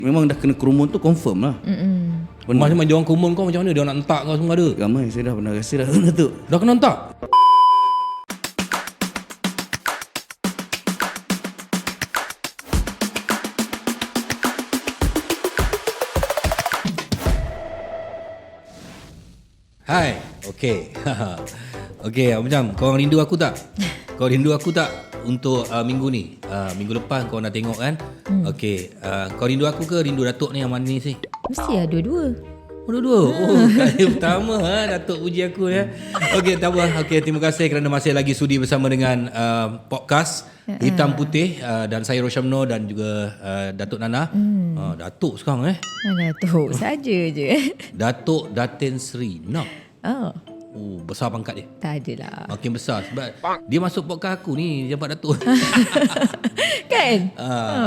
Memang dah kena kerumun tu confirm lah. Macam dia orang kumun kau macam mana? Dia nak entak kau semua ada? Ramai saya dah pernah rasa dah Datuk. Dah kena entak? Hai, okey. Okey, macam kau rindu aku tak? Kau rindu aku tak untuk minggu ni? Minggu lepas kau nak tengok kan? Okey, kau rindu aku ke rindu Datuk ni yang mana ni sih? Mesti lah dua-dua. Dua-dua. Oh, kali pertama Datuk puji aku ya. Okey, tak apa. Okey, terima kasih kerana masih lagi sudi bersama dengan podcast Hitam Putih dan saya Rosyamno dan juga Datuk Nana. Datuk sekarang Datuk saja je. Datuk Datin Seri. Nak. Oh, Besar pangkat dia. tak adalah. Makin besar sebab dia masuk podcast aku ni jabat Datuk. Kan?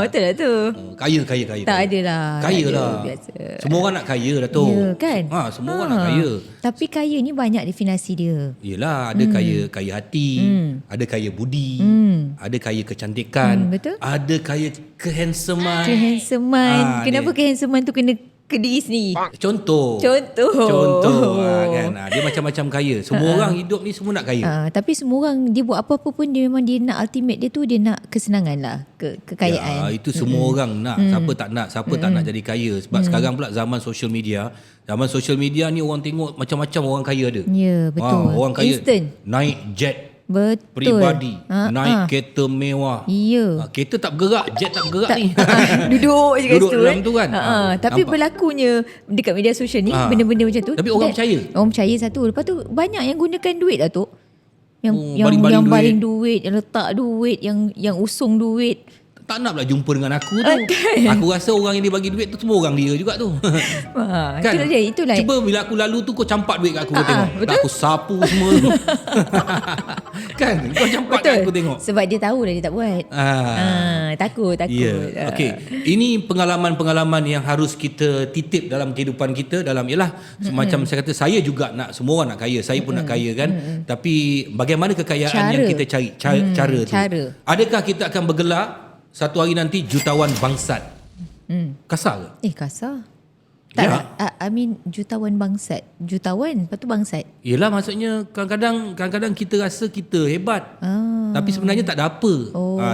Betul lah tu. Kaya. Tak adalah. Kaya Ada, lah. biasa. Semua orang nak kaya Datuk. Ya kan? Semua orang nak kaya. Tapi kaya ni banyak definisi dia. Yelah, ada kaya hati, ada kaya budi, ada kaya kecantikan, betul. ada kaya kehandsoman. Kehandsoman. Kenapa kehandsoman tu kena ke diri sendiri? Contoh kan. Dia macam-macam kaya. Semua orang hidup ni semua nak kaya. Tapi semua orang dia buat apa-apa pun dia memang dia nak ultimate dia tu dia nak kesenangan lah, kekayaan. Ya, itu semua orang nak. Siapa tak nak? Siapa tak nak jadi kaya? Sebab sekarang pula zaman social media. Zaman social media ni orang tengok macam-macam orang kaya ada. Ya, betul. Orang kaya Instant. naik jet Betul. peribadi, naik kereta mewah. Ya. Kereta tak bergerak, jet tak bergerak ni. Duduk je kat Duduk situ dalam tu kan. Tapi nampak. berlakunya dekat media sosial ni benda-benda macam tu. Tapi orang percaya. Orang percaya satu. Lepas tu banyak yang gunakan duit lah tu. Yang baling-baling baling duit, yang letak duit, yang usung duit. Tak nak pula jumpa dengan aku tu. Aku rasa orang yang dia bagi duit tu semua orang dia juga tu. Kan? Itulah. Cuba bila aku lalu tu kau campak duit kat aku kau tengok. betul? Aku sapu semua. Kan? Kau campak kat aku tengok. Sebab dia tahu dah dia tak buat. Takut. Ya. Okey. Ini pengalaman-pengalaman yang harus kita titip dalam kehidupan kita dalam ialah macam saya kata saya juga nak semua orang nak kaya. Saya pun nak kaya kan. Tapi bagaimana kekayaan yang kita cari cara tu. Adakah kita akan bergelar satu hari nanti jutawan bangsat? Kasar ke? Kasar. Tak Ya. lah. I mean jutawan bangsat. Jutawan, lepas tu bangsat. Yelah, maksudnya kadang-kadang kita rasa kita hebat. Tapi sebenarnya tak ada apa.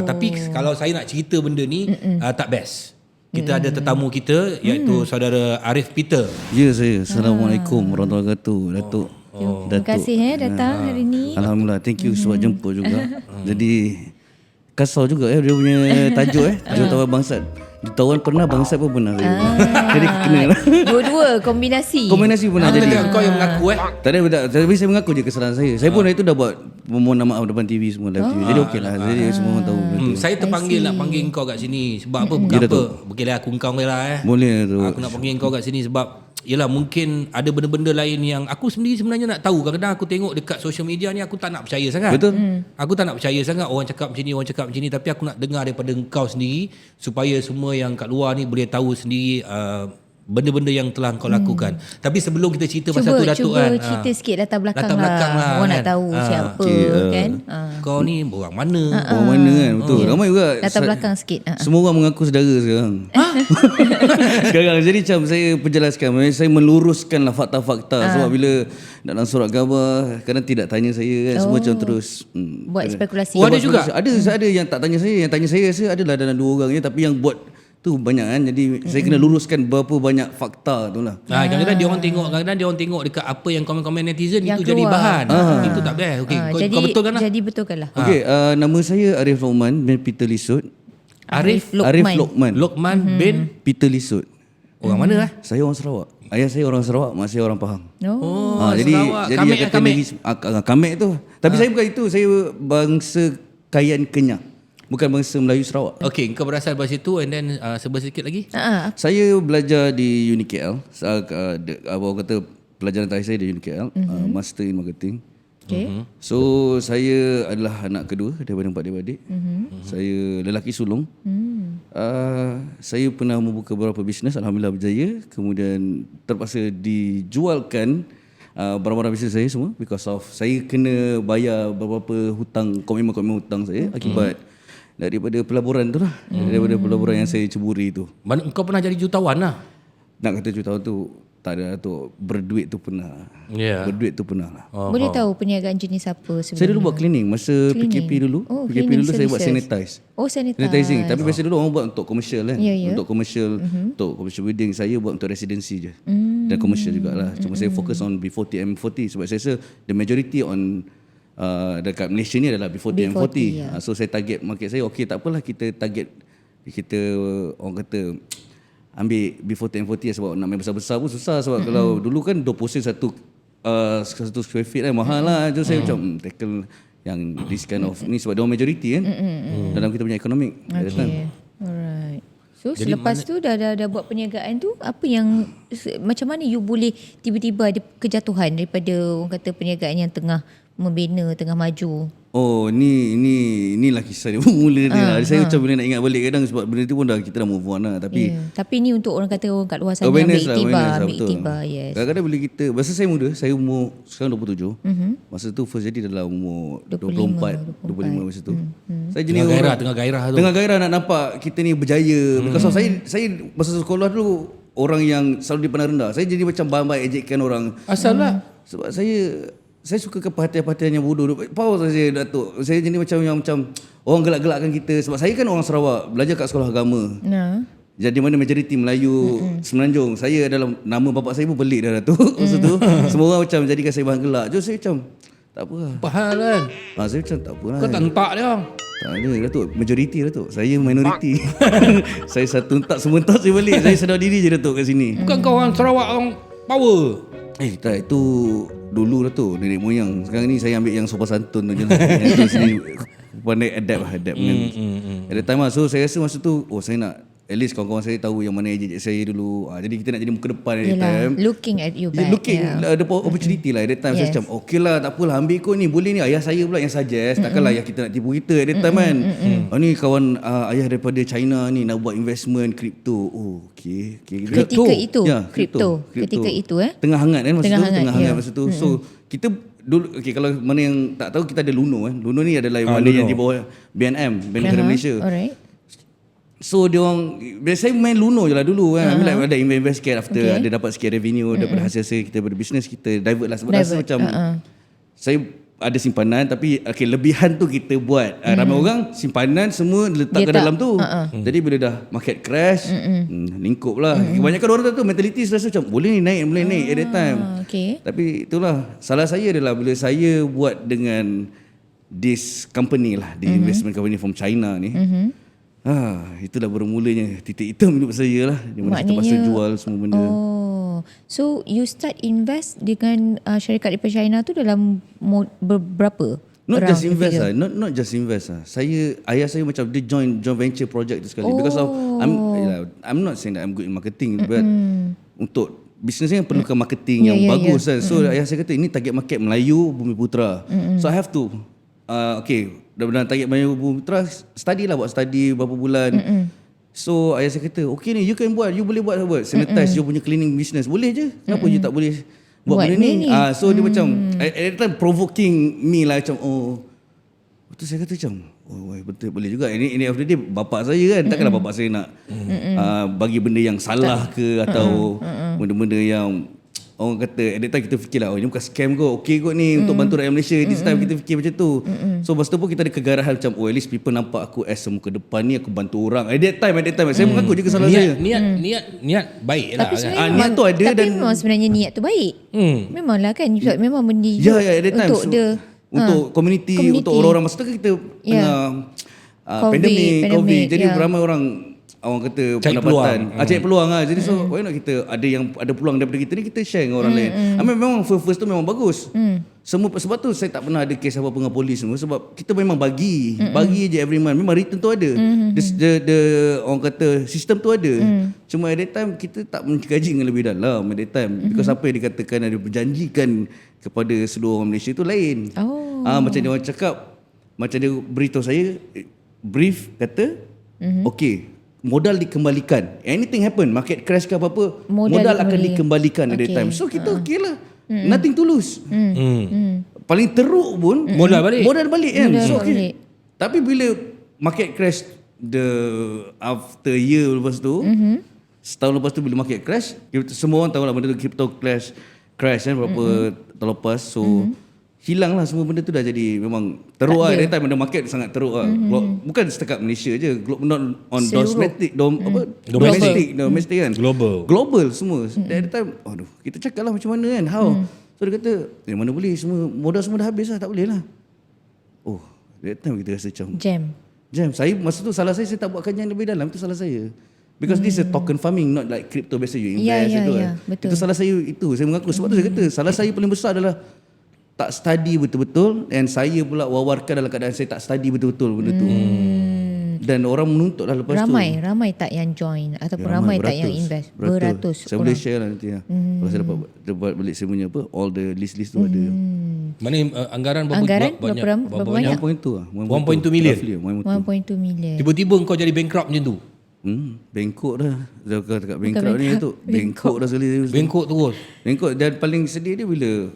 Tapi kalau saya nak cerita benda ni tak best. Kita ada tetamu kita iaitu saudara Arif Peter. Ya saya. Assalamualaikum warahmatullahi wabarakatuh. Datuk. Terima kasih datang hari ni. Alhamdulillah. Thank you sebab jemput juga. Jadi kasar juga dia punya tajuk jutawan bangsat. Jutawan pernah, bangsat pun pernah saya. Jadi kena lah. Dua-dua kombinasi. Kombinasi pernah jadi. Kau yang mengaku Tak ada, tapi saya mengaku je kesalahan saya. Saya pun hari tu dah buat permohonan maaf depan TV semua live TV. Jadi okey lah. Jadi semua orang tahu benda tu. Saya terpanggil nak panggil kau kat sini sebab apa? Bukan apa. Bolehlah aku engkau lah Boleh tu. Aku nak panggil kau kat sini sebab yelah mungkin ada benda-benda lain yang aku sendiri sebenarnya nak tahu. Kadang-kadang aku tengok dekat social media ni aku tak nak percaya sangat. Betul. Aku tak nak percaya sangat orang cakap macam ni, tapi aku nak dengar daripada engkau sendiri supaya semua yang kat luar ni boleh tahu sendiri benda-benda yang telah kau lakukan. Tapi sebelum kita cerita pasal tu Datuk kan. Cuba cerita sikit latar belakang lah. Orang nak tahu siapa kan. Kau ni orang mana? Orang mana kan? Betul. Ramai juga. Latar belakang sikit. Semua orang mengaku saudara sekarang. Sekarang jadi macam saya perjelaskan, saya meluruskan lah fakta-fakta sebab bila dalam surat khabar kadang tidak tanya saya kan, semua macam terus buat spekulasi. Ada juga? Ada yang tak tanya saya, yang tanya saya rasa adalah dalam 2 orang je, tapi yang buat tu banyak kan. Jadi saya kena luruskan berapa banyak fakta tu lah. Kadang-kadang dia orang tengok dekat apa yang komen-komen netizen yang itu keluar. jadi bahan. Itu tak best. Okey, kau betulkan lah. Jadi betulkan lah. Okey, nama saya Arif Lokman bin Peter Lisut. Arif Lokman bin Peter Lisut. orang mana lah? Saya orang Sarawak. Ayah saya orang Sarawak, mak saya orang Pahang. Jadi Kamek tu. Tapi saya bukan itu, saya bangsa Kayan Kenyah. Bukan bangsa Melayu Sarawak. Okey, kau berasal dari situ and then sebelah sikit lagi. Saya belajar di UniKL. Orang kata pelajaran terakhir saya di UniKL, Master in Marketing. Okay. So saya adalah anak kedua daripada 4 adik-beradik. Saya lelaki sulung. Saya pernah membuka beberapa bisnes, alhamdulillah berjaya. Kemudian terpaksa dijualkan barang-barang bisnes saya semua because of saya kena bayar beberapa hutang, komitmen hutang saya akibat Daripada pelaburan tu lah. Daripada pelaburan yang saya ceburi tu. Mana kau pernah jadi jutawan lah. Nak kata jutawan tu tak ada lah tu. Berduit tu pernah. Ya. Berduit tu pernah lah. Boleh tahu perniagaan jenis apa sebelum Saya dulu buat cleaning masa Cleaning. PKP dulu. Oh, PKP cleaning dulu saya buat services. sanitize. Oh, sanitize. Sanitizing. Tapi biasa dulu orang buat untuk komersial kan. Ya, ya. Untuk komersial, untuk commercial wedding. Saya buat untuk residency je. Dan komersial jugalah. Cuma saya fokus on B40 M40 sebab saya rasa the majority on dekat Malaysia ni adalah B40 M40. ya. So saya target market saya, okey tak apalah kita target, kita orang kata ambil B40 M40 sebab nak main besar-besar pun susah sebab kalau dulu kan 20 sen satu square feet kan mahal lah. So saya macam tackle yang this kind of ni sebab dia orang majority kan dalam kita punya economic. Okay. Alright. So selepas tu dah buat perniagaan tu, apa yang macam mana you boleh tiba-tiba ada kejatuhan daripada orang kata perniagaan yang tengah membina, tengah maju? Oh, inilah kisah dia mula dia lah. Saya macam bila nak ingat balik kadang sebab benda tu pun kita dah move on lah. Tapi Tapi ni untuk orang kata orang kat luar sana awareness ambil lah, iktibar, betul. yes. Kadang-kadang bila kita, masa saya muda, saya umur sekarang 27. Masa tu first jadi dalam umur 24, 25 masa tu. Saya jenis Tengah gairah tu. Tengah gairah nak nampak kita ni berjaya. Because of saya masa sekolah dulu orang yang selalu dipandang rendah. Saya jadi macam bahan-bahan ejekan orang. Asal lah. Sebab saya suka perhatian-perhatian yang bodoh. Power saya Datuk. Saya jadi macam orang gelak-gelakkan kita. Sebab saya kan orang Sarawak, belajar kat sekolah agama. Nah. Jadi mana majoriti Melayu Semenanjung. Saya dalam nama bapak saya pun pelik dah Datuk. Masa tu semua orang macam jadikan saya bahan gelak. So saya macam tak apa lah. Pahal kan. Saya macam tak apa lah. Kau tak entak dia. Tak ada Datuk. Majoriti Datuk. Saya minoriti. Saya satu entak semua entak saya balik. Saya sedar diri je Datuk kat sini. Bukan kau orang Sarawak orang power. Tak, itu dulu lah tu nenek moyang. Sekarang ni saya ambil yang sopan santun tu je lah. Yang tu sini pandai adapt dengan at the time lah. So saya rasa masa tu saya nak at least kawan-kawan saya tahu yang mana ejek saya dulu. Jadi kita nak jadi muka depan at that time. Looking at you back. Looking ada opportunity lah at that time. Saya macam okay lah tak apalah ambil kot ni. Boleh ni ayah saya pula yang suggest. Takkanlah ayah kita nak tipu kita at that time kan. Ni kawan ayah daripada China ni nak buat investment crypto. Oh okay. Ketika itu crypto. Ketika itu Tengah hangat kan masa Tengah tu. hangat, Tengah hangat masa tu. So kita dulu kalau mana yang tak tahu kita ada Luno kan. Luno ni adalah mana yang di bawah BNM, Bank Negara Malaysia. Alright. So dia orang saya main Luno je lah dulu kan. Like ada invest sikit after ada dapat sikit revenue daripada hasil kita daripada business kita divert lah sebab rasa macam saya ada simpanan tapi lebihan tu kita buat. Ramai orang simpanan semua letak ke dalam tu. Jadi bila dah market crash lingkup lah. Kebanyakan orang tu mentality rasa macam boleh naik at that time. Tapi itulah salah saya adalah bila saya buat dengan this company lah, the investment company from China ni. Itulah bermulanya titik hitam hidup saya lah. Di mana saya terpaksa jual semua benda. So you start invest dengan syarikat daripada China tu dalam berapa? Not just invest lah. Not just invest lah. Ayah saya macam dia join venture project tu sekali. Because of I'm not saying that I'm good in marketing, but untuk bisnes yang perlukan marketing yang bagus kan. So ayah saya kata ini target market Melayu Bumiputera. So I have to dah target Melayu Bumiputera, buat study berapa bulan. So ayah saya kata okay ni you boleh buat sanitize you punya cleaning business. Boleh je. Kenapa you tak boleh buat benda ni? So dia macam at that time provoking me lah macam betul. Saya kata macam betul boleh juga. Ini of the day bapak saya kan. Takkanlah bapak saya nak bagi benda yang salah ke atau benda-benda yang orang kata at that time kita fikir lah ini bukan scam kot, okey kot ni untuk bantu rakyat Malaysia. This time kita fikir macam tu. So masa tu pun kita ada kegarahan macam at least people nampak aku as muka depan ni aku bantu orang. At that time saya mengaku je kesalahan saya. Niat baik lah. Tapi kan? niat tu ada tapi dan memang sebenarnya niat tu baik. Memanglah kan memang benda at that time untuk dia untuk community, untuk orang-orang masa tu kita tengah pandemik COVID. Jadi ramai orang kata cari pendapatan cari peluang lah. Jadi so why not kita ada peluang daripada kita ni kita share dengan orang lain. Memang first tu memang bagus. Semua sebab tu saya tak pernah ada kes apa-apa dengan polis semua sebab kita memang bagi je every month. Memang return tu ada. The orang kata sistem tu ada. Cuma at that time kita tak mengkaji dengan lebih dalam at that time because apa yang dikatakan ada berjanjikan kepada seluruh orang Malaysia tu lain. Macam dia orang cakap, macam dia beritahu saya brief kata okay modal dikembalikan. Anything happen, market crash ke apa-apa, modal akan dikembalikan at that time. So kita okay lah. Nothing to lose. Paling teruk pun modal balik kan. So okay. Tapi bila market crash after year lepas tu, setahun lepas tu bila market crash, semua orang tahu lah benda tu crypto crash kan berapa tahun lepas. So hilang lah semua benda tu, dah jadi memang teruk lah. That time benda market sangat teruk lah. Bukan setakat Malaysia je, not on domestic, domestic kan. Global semua. That time, aduh, kita cakap lah macam mana kan, how. So dia kata, mana boleh, semua modal semua dah habis lah, tak boleh lah. Oh, that time kita rasa macam jam. Saya masa tu salah saya tak buat kajian lebih dalam, itu salah saya. Because this is token farming, not like crypto biasa you invest itu kan. Itu salah saya, itu saya mengaku. Sebab tu saya kata salah saya paling besar adalah tak study betul-betul, and saya pula wawarkan dalam keadaan saya tak study betul-betul benda tu. Dan orang menuntut lah lepas tu. Ramai tak yang join ataupun ramai tak yang invest. Beratus saya orang. boleh share lah nanti lah. Kalau saya dapat balik saya punya all the list tu ada. Mana anggaran berapa banyak? 1.2 lah. 1.2 million. 1.2 million. Tiba-tiba kau jadi bankrupt macam tu. Bengkok dah. Dia cakap bankrupt ni tu. Bengkok dah sekali. Bengkok terus. Bengkok. Dan paling sedih dia bila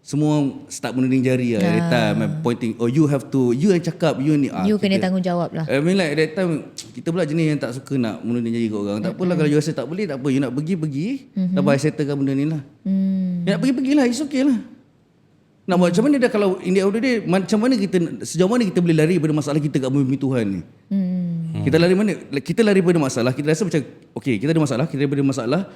semua start menuding jari lah. That time pointing, you have to, you yang cakap, you ni. You kena tanggungjawab lah. I mean like that time, kita pula jenis yang tak suka nak menuding jari kat orang. Tak apalah kalau you rasa tak boleh, tak apa. You nak pergi. Lepas settlekan benda ni lah. You nak pergilah, it's okay lah. Nak buat macam mana dah, kalau in the end of the day, macam mana kita, sejauh mana kita boleh lari pada masalah kita kat bumi Tuhan ni. Kita lari mana? Kita lari pada masalah, kita rasa macam, okay, kita ada masalah, kita daripada masalah,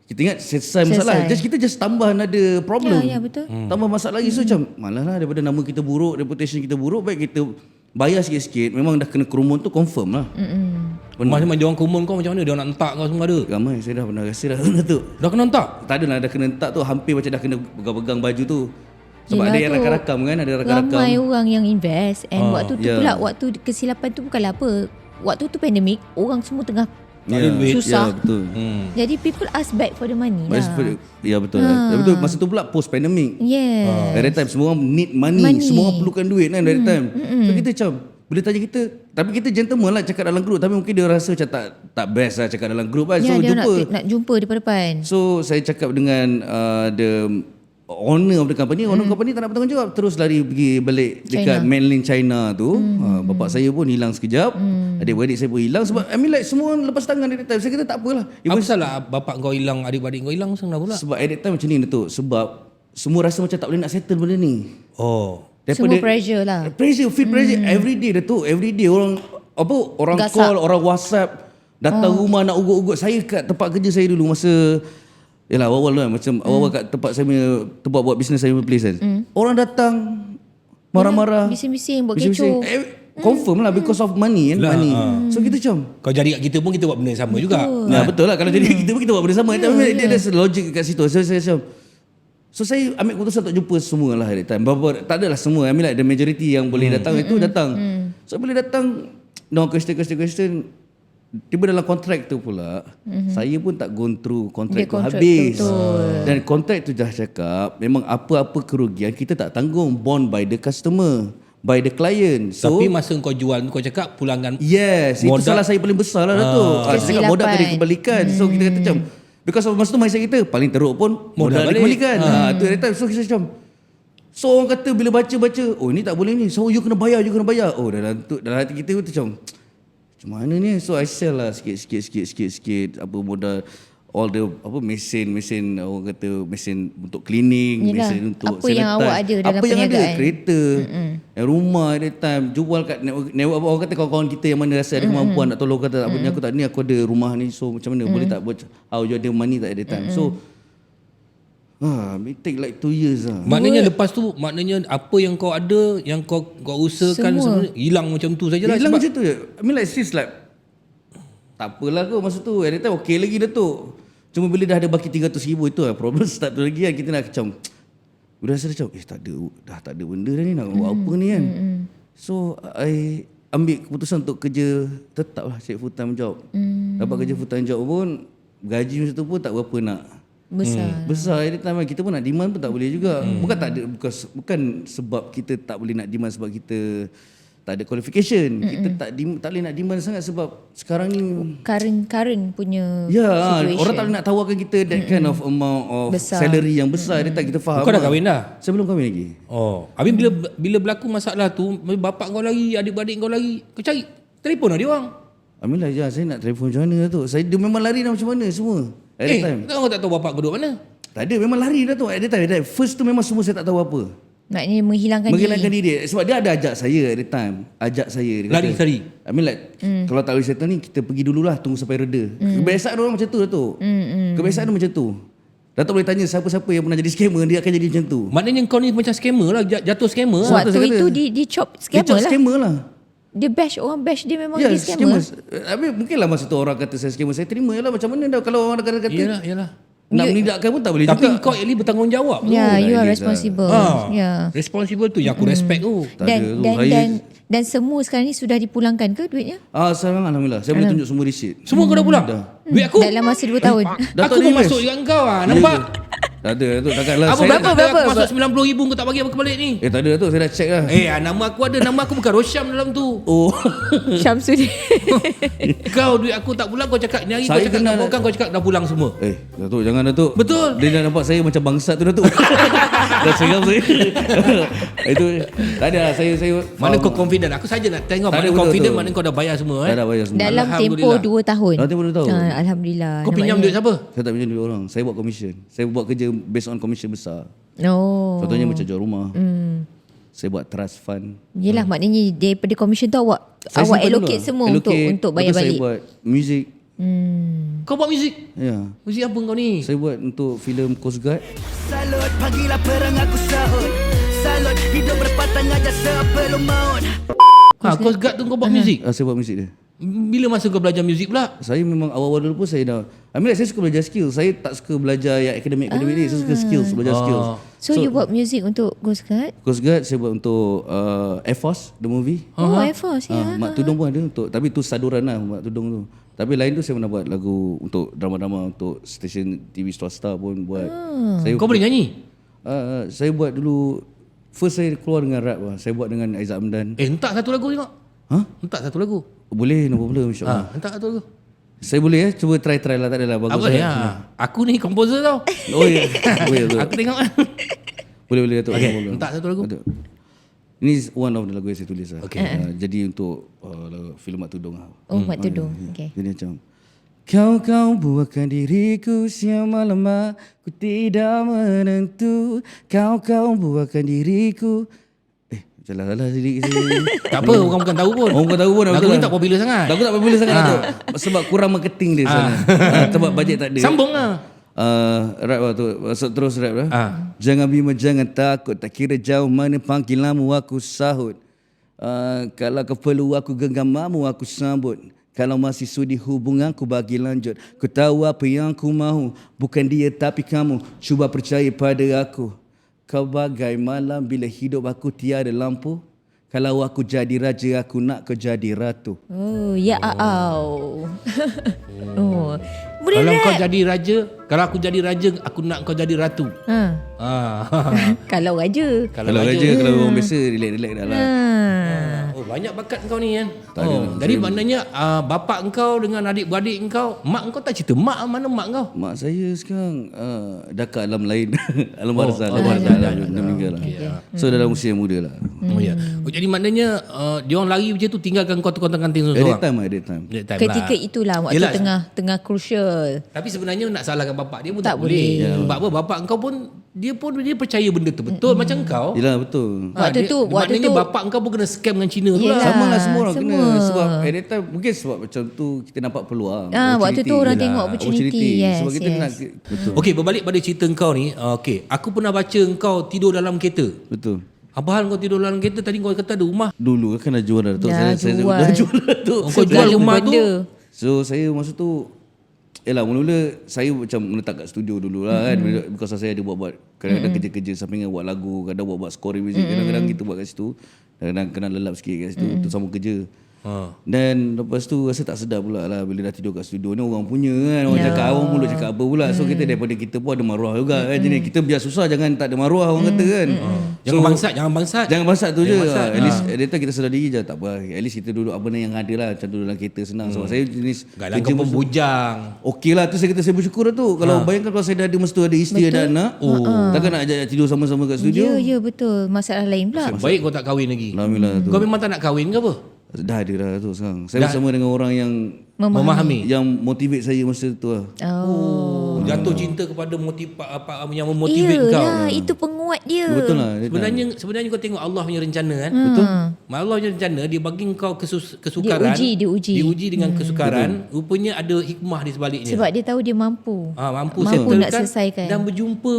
kita ingat selesai masalah. Kita just tambah another problem. Ya, betul. Tambah masalah lagi. So macam, malah lah daripada nama kita buruk, reputation kita buruk, baik kita bayar sikit-sikit. Memang dah kena kerumun tu confirm lah. Macam dia orang kerumun kau macam mana? Dia orang nak entak kau semua ada? Ramai, saya dah pernah rasa dah benda tu. Dah kena entak? Tak adalah, dah kena entak tu. Hampir macam dah kena pegang-pegang baju tu. Sebab ada yang rakam-rakam kan, ada rakam-rakam. Ramai orang yang invest, and waktu tu pula, waktu kesilapan tu bukanlah apa. Waktu tu pandemik, orang semua tengah susah. Betul. Jadi people ask back for the money lah. Ya betul. Betul. Masa tu pula post pandemic. At that time semua orang need money. Semua orang perlukan duit kan that time. So kita macam bila tanya kita, tapi kita gentleman lah cakap dalam group, tapi mungkin dia rasa macam tak best lah cakap dalam group kan. So dia jumpa. nak jumpa depan-depan. So saya cakap dengan the owner of the company. Owner company tak nak bertanggungjawab, terus lari pergi balik dekat mainland China tu. Bapak saya pun hilang sekejap. Adik-beradik saya pun hilang. Sebab I mean like semua orang lepas tangan at that time. Saya kata tak apalah. Apa salah bapak kau hilang, adik-beradik kau hilang senang pula? Sebab at that time macam ni Datuk. Sebab semua rasa macam tak boleh nak settle benda ni. Semua pressure lah. Feel pressure every day Datuk. Every day orang Gasak. call, orang WhatsApp, datang rumah nak ugut-ugut. Saya kat tempat kerja saya dulu masa yalah awal-awal kan, macam awal-awal kat tempat saya punya tempat buat bisnes saya punya place kan. Orang datang marah-marah, bising-bising, buat kecoh. Confirm lah because of money kan. Money. So kita macam, kau jadi kat kita pun kita buat benda yang sama juga. Betul lah, kalau jadi kat kita pun kita buat benda sama. Tapi dia ada logic kat situ. So saya ambil keputusan untuk jumpa semua lah that time. Tak adalah semua, I mean like the majority yang boleh datang itu datang. So bila datang, no question, tiba dalam kontrak tu pula, saya pun tak go through kontrak tu habis. Dan kontrak tu dah cakap memang apa-apa kerugian kita tak tanggung, borne by the customer, by the client. So, tapi masa kau jual kau cakap pulangan. Yes, modal, itu salah saya paling besar lah tu. Saya cakap modal kena dikembalikan. So kita kata macam, because of masa tu mindset kita paling teruk pun modal dikembalikan. Tu that time. So kita macam, so orang kata bila baca, oh ni tak boleh ni, so you kena bayar. Oh dalam hati kita tu macam mana ni. So I sell lah sikit apa modal, all the mesin orang kata mesin untuk cleaning. Yelah, mesin untuk apa yang awak ada dalam perniagaan, yang ada, kereta, rumah at that time jual kat network. Orang kata kawan-kawan kita yang mana rasa ada kemampuan nak tolong, kata tak punya, aku tak ni, aku ada rumah ni, so macam mana boleh tak buat, how you ada money tak at that time. So it take like 2 years lah. Maknanya lepas tu, maknanya apa yang kau ada, yang kau usahakan semua hilang macam tu sajalah. Hilang macam tu je. I mean like sis like, tak apalah kau masa tu. At that time okay lagi Datuk. Cuma bila dah ada baki 300,000 itu lah problem start tu lagi kan. Kita nak macam, udah rasa macam dah tak ada benda dah ni, nak buat apa ni kan. So I ambil keputusan untuk kerja tetap lah, cari full time job. Dapat kerja full time job pun, gaji masa tu pun tak berapa nak besar. At that time kita pun nak demand pun tak boleh juga. Bukan sebab kita tak boleh nak demand sebab kita tak ada qualification. Kita tak boleh nak demand sangat sebab sekarang ni Current punya ya, situation. orang tak boleh nak tawarkan kita that kind of amount of Besar. salary yang besar. Dia tak kita faham. Kau dah kahwin dah? Saya belum kahwin lagi. Oh, habis bila berlaku masalah tu, bapak kau lari, adik-beradik kau lari, kau cari telefon lah dia orang. Alhamdulillah je, saya nak telefon macam mana tu. Dia memang lari dah macam mana semua. At that time. Kau tak tahu bapak kau duduk mana? Tak ada, memang lari dah tu. At that time. First tu memang semua saya tak tahu apa. Maknanya menghilangkan Menghilangkan diri. Sebab dia ada ajak saya at that time. Ajak saya. Dia Lari, kata, lari. I mean like, kalau tak boleh settle ni, kita pergi dululah, tunggu sampai reda. Kebiasaan orang macam tu, Datuk. Kebiasaan dia macam tu. Datuk boleh tanya siapa-siapa yang pernah jadi scammer, dia akan jadi macam tu. Maknanya kau ni macam scammer lah, jatuh scammer lah. Waktu saya itu kata, di chop Dia scammer cakap lah. scammer lah. Dia bash orang bash dia memang Ya, dia scammer. Habis mungkinlah masa tu orang kata saya scammer. Saya terima je lah. Macam mana dah kalau orang kata Yalah. nak menidakkan pun tak boleh Tapi juga. kau at least bertanggungjawab tu. Ya, you are At least responsible. Ya. Responsible tu yang aku respect tu. Tak ada tu. Dan semua sekarang ni sudah dipulangkan ke duitnya? Sekarang Alhamdulillah. Saya boleh tunjuk semua receipt. Semua kau dah pulang? Duit aku? Dalam masa 2 tahun. Datuk Aku pun ni masuk juga engkau lah. Nampak? Tak ada Datuk. Takkanlah Apa saya... berapa? Aku masuk 90,000 kau tak bagi apa kebalik ni? Tak ada Datuk. Saya dah check lah. Nama aku ada. Nama aku bukan Rosyam dalam tu. Oh. Syamsuddin. Kau duit aku tak pulang, kau cakap ni hari kau Saya cakap kenal- nak bukan, kau cakap dah pulang semua. Datuk jangan Datuk. Betul. Dia dah nampak saya macam bangsat tu Datuk. Dah seram saya. Itu tak ada lah. Saya Mana faham. kau confident? Aku saja nak tengok Tak mana ada, confident, betul. mana kau dah bayar semua Dah bayar semua. Dalam tempoh 2 tahun. Dalam tempoh 2 tahun. Alhamdulillah. Kau pinjam duit siapa? Saya tak pinjam duit orang. Saya buat commission. Saya buat kerja based on commission besar. Oh. Contohnya macam jual rumah. Saya buat trust fund. Yelah maknanya daripada commission tu awak Saya simpan allocate dulu. semua Allocate. untuk bayar Lepas tu balik. Saya buat music. Kau buat muzik? Ya. Muzik apa kau ni? Saya buat untuk filem Coast Guard. Salut, pagilah perang aku sahut. Salut, hidup berpatang aja sebelum maut. Coast Guard tu kau buat muzik? Saya buat music dia. Bila masa kau belajar muzik pula? Saya memang awal-awal dulu pun saya dah saya suka belajar skill. Saya tak suka belajar yang akademik ni. Saya suka skills, belajar skills. So you buat music untuk Coast Guard? Coast Guard saya buat untuk Air Force the movie. Oh, Air Force ya. Mak Tudung pun ada untuk, tapi tu saduran lah Mak Tudung tu. Tapi lain tu saya pernah buat lagu untuk drama-drama untuk stesen TV swasta pun buat. Kau boleh nyanyi? Saya buat dulu first saya keluar dengan rap lah. Saya buat dengan Aizat Hamdan. Hentak satu lagu tengok. Hentak satu lagu. Boleh, no problem insya-Allah. Hentak satu lagu. Saya boleh cuba try lah, tak adalah bagus. Apa ya? Aku ni komposer tau. Oh ya. Boleh tu. Aku tengok. Boleh Datuk. Okay, no problem. hentak satu lagu. Ada. Ini one of the lagu yang saya tulis lah. Okay. Jadi untuk filem Mak Tudung lah. Oh, Mak Tudung. Okay. Jadi macam kau buatkan diriku siang malam aku tidak menentu. Kau buatkan diriku. Salah lirik saya. Tak apa, orang bukan tahu pun. Orang bukan tahu pun. Lagu ni tak popular sangat. Lagu tak popular sangat Datuk. Sebab kurang marketing dia sana. Sebab bajet tak ada. Sambung lah. Rap lah tu. Masuk terus rap lah. Jangan bimbang, jangan takut. Tak kira jauh mana panggilanmu aku sahut. Kalau kau perlu aku genggammu aku sambut. Kalau masih sudi hubunganku bagi lanjut. Ku tahu apa yang ku mahu. Bukan dia tapi kamu. Cuba percaya pada aku. Kau bagai malam bila hidup aku tiada lampu. Kalau aku jadi raja aku nak kau jadi ratu. Oh, ya au. Oh. Boleh Kalau rap. kau jadi raja, kalau aku jadi raja, aku nak kau jadi ratu. Kalau raja. Kalau raja, kalau orang biasa relax dah lah. Oh, banyak bakat kau ni kan. Tak ada. Jadi maknanya bapak engkau dengan adik-beradik engkau, mak engkau tak cerita mak mana mak kau? Mak saya sekarang dah ke alam lain. Alam barzah. Alam barzah dah meninggal lah. So dalam usia muda lah. Oh ya. Jadi maknanya dia orang lari macam tu tinggalkan kau kanting At seorang. that time. Ketika itulah waktu Yelah. tengah crucial. Tapi sebenarnya nak salahkan bapak dia pun Tak tak boleh. boleh. Sebab apa? Bapak engkau pun dia percaya benda tu betul macam kau. Yelah betul. Waktu tu maknanya bapak engkau pun kena scam dengan Cina tu lah. Yelah. Sama lah semua orang semua. kena. Sebab at that time mungkin sebab macam tu kita nampak peluang. Waktu tu orang Yelah. tengok opportunity. Yes, Sebab kita yes. nak betul. Okey, berbalik pada cerita engkau ni. Okey, aku pernah baca engkau tidur dalam kereta. Betul. Apa hal kau tidur dalam kereta? Tadi kau kata ada rumah. Dulu kan dah jual dah tu. Dah Saya jual. dah jual dah tu. Kau jual Segala rumah tu. benda. So saya masa tu mula-mula saya macam meletak kat studio dulu lah kan. Because saya ada buat kadang-kadang kerja-kerja sampingan buat lagu, kadang buat scoring music, kadang-kadang kita buat kat situ. Kadang-kadang kena lelap sikit kat situ, tu sama kerja. Dan lepas tu rasa tak sedap pula lah bila dah tidur kat studio ni orang punya kan. Orang cakap awang mulut cakap apa pula. So kita daripada kita pun ada maruah juga kan. Jadi kita biar susah jangan tak ada maruah orang kata kan. Jangan bangsat, jangan bangsat. Jangan bangsat tu je. bangsat. At least data kita sedar diri je, tak apa. At least kita duduk apa yang ada lah. Macam duduk dalam kereta senang. Sebab saya jenis Galang kau pun bujang. okey lah tu saya kata saya bersyukur lah tu. Kalau bayangkan kalau saya dah ada mesti ada isteri ada anak. Takkan nak ajak tidur sama-sama kat studio. Ya betul. Masalah lain pula. Baik kau tak kahwin lagi. Alhamdulillah tu. Kau memang tak nak kahwin ke apa? Dah ada dah tu sekarang. Saya bersama dengan orang yang Memahami. yang motivate saya masa tu lah. Jatuh cinta kepada apa yang memotivate kau. Yalah, itu penguat dia. Betul lah. dia Sebenarnya kau tengok Allah punya rencana kan. Betul. Allah punya rencana dia bagi kau kesukaran. Diuji dengan kesukaran. Rupanya ada hikmah di sebaliknya. Sebab dia tahu dia mampu. Mampu Mampu nak settlekan selesaikan. dan berjumpa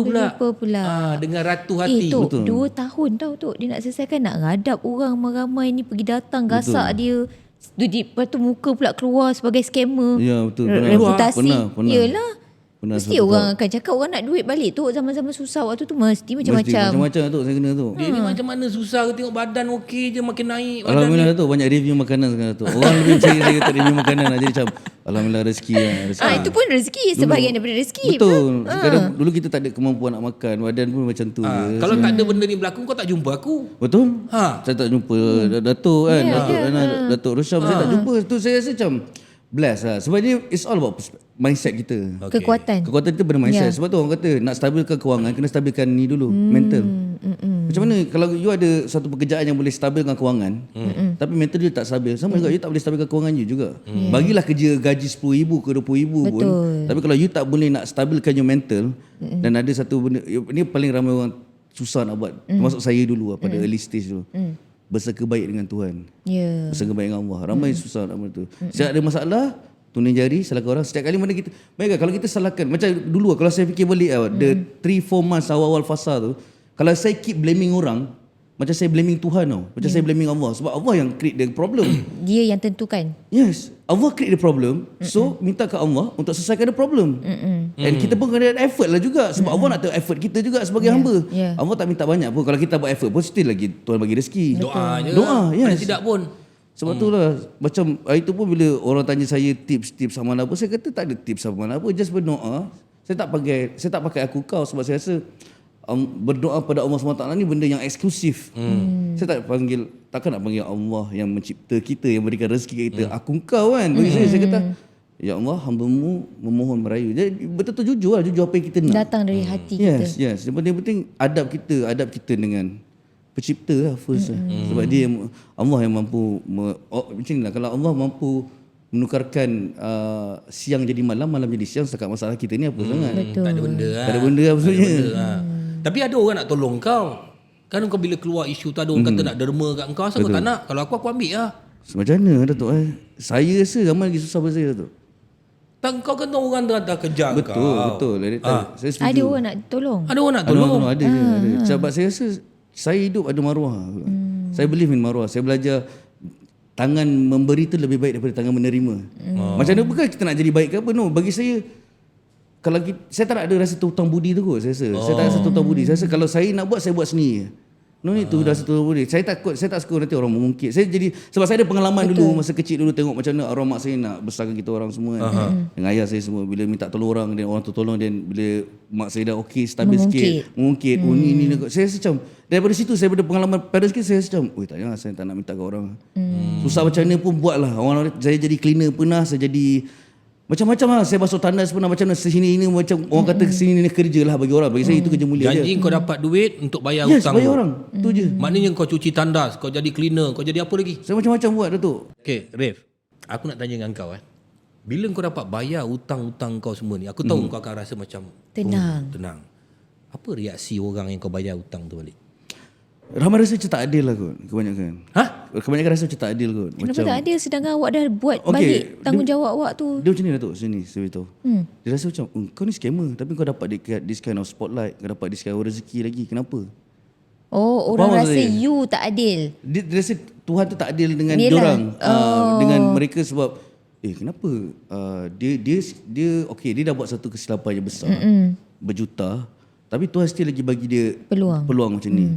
pula. Dengan ratu hati. Tok, 2 tahun tau Tok dia nak selesaikan, nak ngadap orang ramai-ramai ni pergi datang gasak dia. Lepas tu muka pula keluar sebagai scammer. Ya betul. Reputasi. Pernah. Yelah. Pernah Mesti orang akan cakap orang nak duit balik tu zaman-zaman susah waktu tu mesti macam-macam. Macam-macam tu saya kena tu. Dia ni macam mana susah ke tengok badan okey je makin naik. Alhamdulillah tu banyak review makanan sekarang tu. Orang lebih percaya saya kata review makanan lah. Jadi macam alhamdulillah rezeki lah. Itu pun rezeki, sebahagian daripada rezeki. Betul. Kadang dulu kita tak ada kemampuan nak makan. Badan pun macam tu je. Kalau tak ada benda ni berlaku kau tak jumpa aku. Betul? Saya tak jumpa Datuk kan. Datuk Rosyam saya tak jumpa. Tu saya rasa macam blessed lah. Sebab dia it's all about mindset kita. Kekuatan. Kekuatan kita pada mindset. Sebab tu orang kata nak stabilkan kewangan kena stabilkan ni dulu, mental. Macam mana kalau you ada satu pekerjaan yang boleh stabilkan kewangan, tapi mental dia tak stabil, sama juga you tak boleh stabilkan kewangan you juga. Bagilah kerja gaji 10,000 ke 20,000 pun, tapi kalau you tak boleh nak stabilkan your mental, dan ada satu benda ni paling ramai orang susah nak buat, termasuk saya dulu pada early stage dulu. Bersangka baik dengan Tuhan. Bersangka baik dengan Allah. Ramai susah nak benda tu. Setiap ada masalah, tuning jari, salahkan orang. Setiap kali mana kita, baiklah kalau kita salahkan, macam dulu kalau saya fikir balik the 3-4 months awal-awal fasa tu, kalau saya keep blaming orang, macam saya blaming Tuhan tau. Macam saya blaming Allah. Sebab Allah yang create the problem. Dia yang tentukan. Yes. Allah create the problem. So minta ke Allah untuk selesaikan the problem. And kita pun kena ada effort lah juga. Sebab Allah nak tahu effort kita juga sebagai hamba. Allah tak minta banyak pun. Kalau kita buat effort pun still lagi Tuhan bagi rezeki. Doa je. Doa, yes. Paling tidak pun. Sebab tu lah. Macam itu pun bila orang tanya saya tips-tips sama apa, saya kata tak ada tips sama apa. Just berdoa. Saya tak pakai aku kau sebab saya rasa berdoa pada Allah SWT ni benda yang eksklusif. Saya takkan nak panggil Allah yang mencipta kita, yang berikan rezeki kita, aku kau kan. Bagi saya kata, ya Allah, hamba-Mu memohon merayu. Jadi betul-betul jujur lah, jujur apa yang kita nak. Datang dari hati kita. Yes. Yang penting adab kita dengan pencipta lah first. Sebab dia Allah yang mampu macam ni lah, kalau Allah mampu menukarkan siang jadi malam, malam jadi siang, setakat masalah kita ni apa sangat. Betul. Tak ada benda lah. Tak ada benda lah maksudnya. Tapi ada orang nak tolong kau. Kan kau bila keluar isu tu ada orang kata nak derma kat kau. Asal kau tak nak? Kalau aku ambil lah. Macam mana Datuk Saya rasa ramai lagi susah pada saya Datuk. Tak, kau kena orang dah kejar kau. Betul. Saya setuju. Ada orang nak tolong. Ada orang nak tolong. Ada. Sebab saya rasa saya hidup ada maruah. Saya believe in maruah. Saya belajar tangan memberi tu lebih baik daripada tangan menerima. Macam mana bukan kita nak jadi baik ke apa. No, bagi saya kalau saya tak ada rasa hutang budi tu kot saya rasa. Saya tak rasa hutang budi. Saya rasa kalau saya nak buat, saya buat sendiri. No need to rasa hutang budi. Saya tak suka nanti orang mengungkit. Sebab saya ada pengalaman dulu masa kecil dulu tengok macam mana arwah mak saya nak besarkan kita orang semua kan. Dengan ayah saya semua bila minta tolong orang dan orang tu tolong, dan bila mak saya dah okey stabil sikit mengungkit ni. Saya rasa macam daripada situ saya ada pengalaman pada sikit, saya rasa macam tak payah saya tak nak minta ke orang. Susah macam mana pun buatlah. Saya jadi cleaner pernah, saya jadi macam-macam lah. Saya basuh tandas pernah, macam mana sini ini, macam orang kata sini ni kerja lah bagi orang. Bagi saya itu kerja mulia. Janji kau dapat duit untuk bayar yes, hutang bayar kau. orang. Itu je. Maknanya kau cuci tandas, kau jadi cleaner, kau jadi apa lagi? Saya macam-macam buat Datuk. Okay, Rif, aku nak tanya dengan kau bila kau dapat bayar hutang-hutang kau semua ni, aku tahu kau akan rasa macam tenang. Apa reaksi orang yang kau bayar hutang tu balik? Ramai rasa macam tak adil lah kot, kebanyakan. Kebanyakan rasa macam tak adil kot. Kenapa macam, tak adil sedangkan awak dah buat balik tanggungjawab awak tu? Dia macam ni Datuk, sini saya beritahu. Dia rasa macam kau ni scammer, tapi kau dapat this kind of spotlight, kau dapat this kind of rezeki lagi. Kenapa? Orang rasa you tak adil. Dia rasa Tuhan tu tak adil dengan diorang. Dengan mereka sebab kenapa dia okey, dia dah buat satu kesilapan yang besar, berjuta, tapi Tuhan still lagi bagi dia peluang macam ni.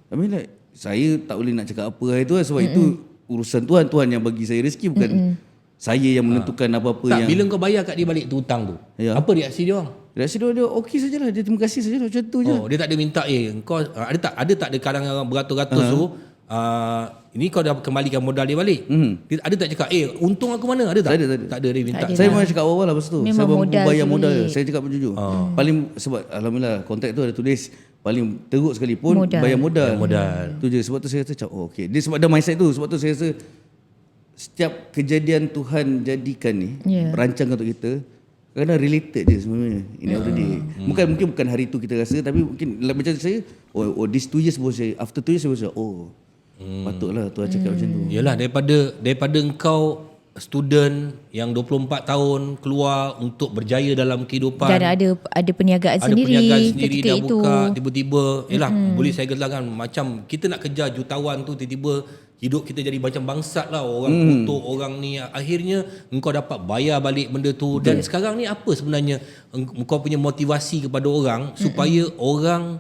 I mean like, saya tak boleh nak cakap apa itu sebab itu urusan Tuhan yang bagi saya rezeki, bukan saya yang menentukan apa-apa Tak, yang. bila kau bayar kat dia balik tu hutang tu, Ya. apa reaksi dia orang? Reaksi dia okey sajalah, dia terima kasih sajalah, macam tu je. Oh, dia tak ada minta kau ada tak ada kalangan orang beratus-ratus tu ini kau dah kembalikan modal dia balik. Dia ada tak cakap untung aku mana? Ada tak? Tak ada. Tak ada dia minta. Tak ada. Saya memang cakap awal lah pasal tu. Memang Saya modal bayar tu modal. balik. Saya cakap jujur. Paling sebab alhamdulillah kontrak tu ada tulis paling teruk sekalipun Modal. bayar modal. Modal. Tu je, sebab tu saya rasa macam okey. Dia sebab ada mindset tu. Sebab tu saya rasa setiap kejadian Tuhan jadikan ni, rancangkan untuk kita, kadang related je sebenarnya. Ini of the day. Mungkin bukan hari tu kita rasa, tapi mungkin macam saya, this 2 years baru saya, after 2 years saya rasa, patutlah Tuhan cakap macam tu. Yalah, daripada engkau student yang 24 tahun keluar untuk berjaya dalam kehidupan, Dan ada perniagaan ada sendiri perniagaan sendiri ketika dah itu. buka, tiba-tiba boleh saya gelarkan macam kita nak kejar jutawan tu, tiba-tiba hidup kita jadi macam bangsat lah, orang kutuk orang ni, akhirnya engkau dapat bayar balik benda tu. Dan sekarang ni apa sebenarnya engkau punya motivasi kepada orang supaya orang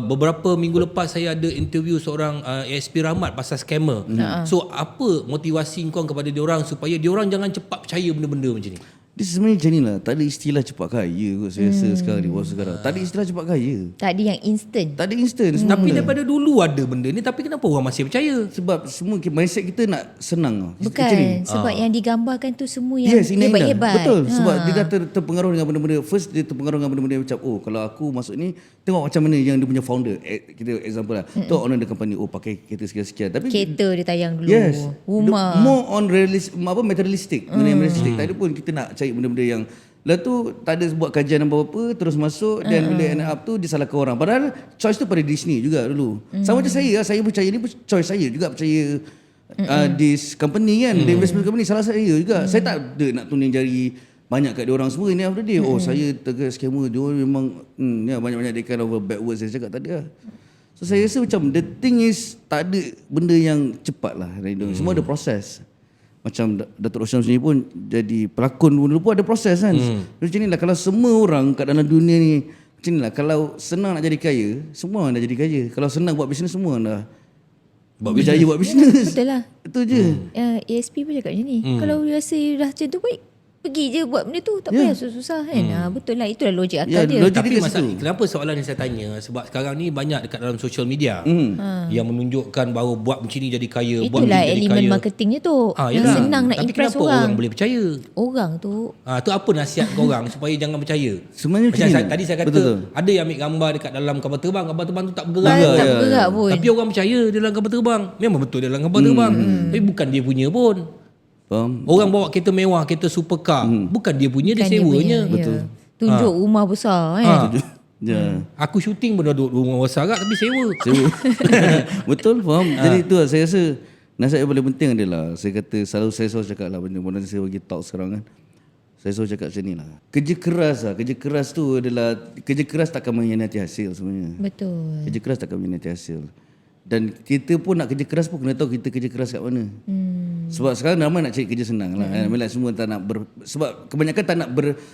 beberapa minggu lepas saya ada interview seorang ASP Rahmat pasal scammer. So apa motivasi kau kepada diorang supaya diorang jangan cepat percaya benda-benda macam ni? Dia sebenarnya macam ni lah. Tak ada istilah cepat kaya kot saya rasa sekarang ni. Sekarang tak ada istilah cepat kaya. Tak ada yang instant. Tak ada instant. Tapi daripada dulu ada benda ni, tapi kenapa orang masih percaya? Sebab semua mindset kita nak senang. Bukan Actually, sebab yang digambarkan tu semua yang yes, indah. hebat-hebat. Betul. Sebab dia dah terpengaruh dengan benda-benda. First dia terpengaruh dengan benda-benda macam kalau aku masuk ni, tengok macam mana yang dia punya founder. Kita example lah. Tu owner the company, pakai kereta sekian-sekian. Tapi Kereta dia tayang dulu. yes, Rumah. more on materialistic. Benda yang materialistic. Tak ada pun kita nak cari benda-benda yang lepas tu tak ada buat kajian apa-apa, terus masuk dan bila end up tu disalahkan orang. Padahal choice tu pada Disney juga dulu. Sama macam saya percaya ni choice saya juga percaya this company kan, the investment company salah saya juga. Saya tak ada nak tuning jari banyak kat dia orang semua ini after day. Saya tegas scammer, dia memang banyak-banyak dia kind of a bad words saya cakap tadi lah. So saya rasa macam the thing is tak ada benda yang cepat lah. Semua ada proses. Macam Datuk Rosyam sendiri pun jadi pelakon dulu pun ada proses kan. Macam ni lah, kalau semua orang kat dalam dunia ni macam ni lah, kalau senang nak jadi kaya, semua orang dah jadi kaya. Kalau senang buat bisnes, semua orang dah berjaya buat bisnes. Betul lah. Itu je. ASP pun cakap macam ni. Kalau rasa dah macam tu, baik pergi je buat benda tu. Tak payah susah-susah kan. Betul lah. Itulah logik akal dia. logik Tapi dia kat masalah situ. kenapa soalan yang saya tanya, sebab sekarang ni banyak dekat dalam social media yang menunjukkan bahawa buat macam ni jadi kaya, buat Itulah ni jadi elemen kaya. marketingnya tu. Yang Yalah. senang nak Tapi impress kenapa orang. boleh percaya? Orang tu Tu apa nasihat kau orang supaya jangan percaya? Sebenarnya Macam macam ni. tadi saya kata, Betul. ada yang ambil gambar dekat dalam kapal terbang tu tak bergerak. tak bergerak pun. Tapi orang percaya dia dalam kapal terbang. Memang betul dia dalam kapal terbang. Tapi bukan dia punya pun. Faham? Orang bawa kereta mewah, kereta supercar, bukan dia punya, dia Bukan dia sewanya. punya, ya. Tunjuk rumah besar kan. Ya. Aku syuting pun dah duduk rumah besar kat, tapi sewa. Sewa. Betul, faham. Jadi tu lah, saya rasa nasihat yang paling penting adalah, saya selalu cakap lah benda saya bagi talk sekarang kan. Saya selalu cakap macam ni lah. Kerja keras tu adalah, kerja keras takkan mengkhianati hasil sebenarnya. Betul. Kerja keras takkan mengkhianati hasil. Dan kita pun nak kerja keras pun kena tahu kita kerja keras kat mana. Sebab sekarang ramai nak cari kerja senang lah. Bila semua tak nak sebab kebanyakan tak nak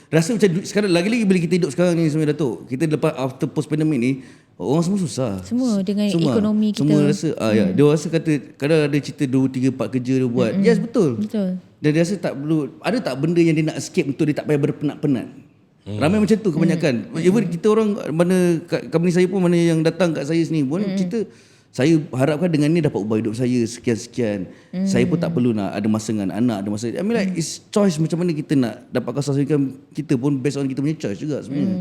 rasa macam sekarang lagi-lagi bila kita hidup sekarang ni sebenarnya Datuk. Kita lepas after post pandemic ni, orang semua susah. Semua dengan ekonomi kita. Semua rasa dia rasa kata kadang ada cerita 2, 3, 4 kerja dia buat. Yes, betul. Betul. Dan dia rasa tak perlu, ada tak benda yang dia nak escape untuk dia tak payah berpenat-penat. Ramai macam tu kebanyakan. Even kita orang mana company saya pun, mana yang datang kat saya sini pun cerita, saya harapkan dengan ni dapat ubah hidup saya sekian-sekian. Saya pun tak perlu nak ada masa dengan anak, ada masa. I mean like it's choice macam mana kita nak dapatkan sasarikan kita pun based on kita punya choice juga sebenarnya.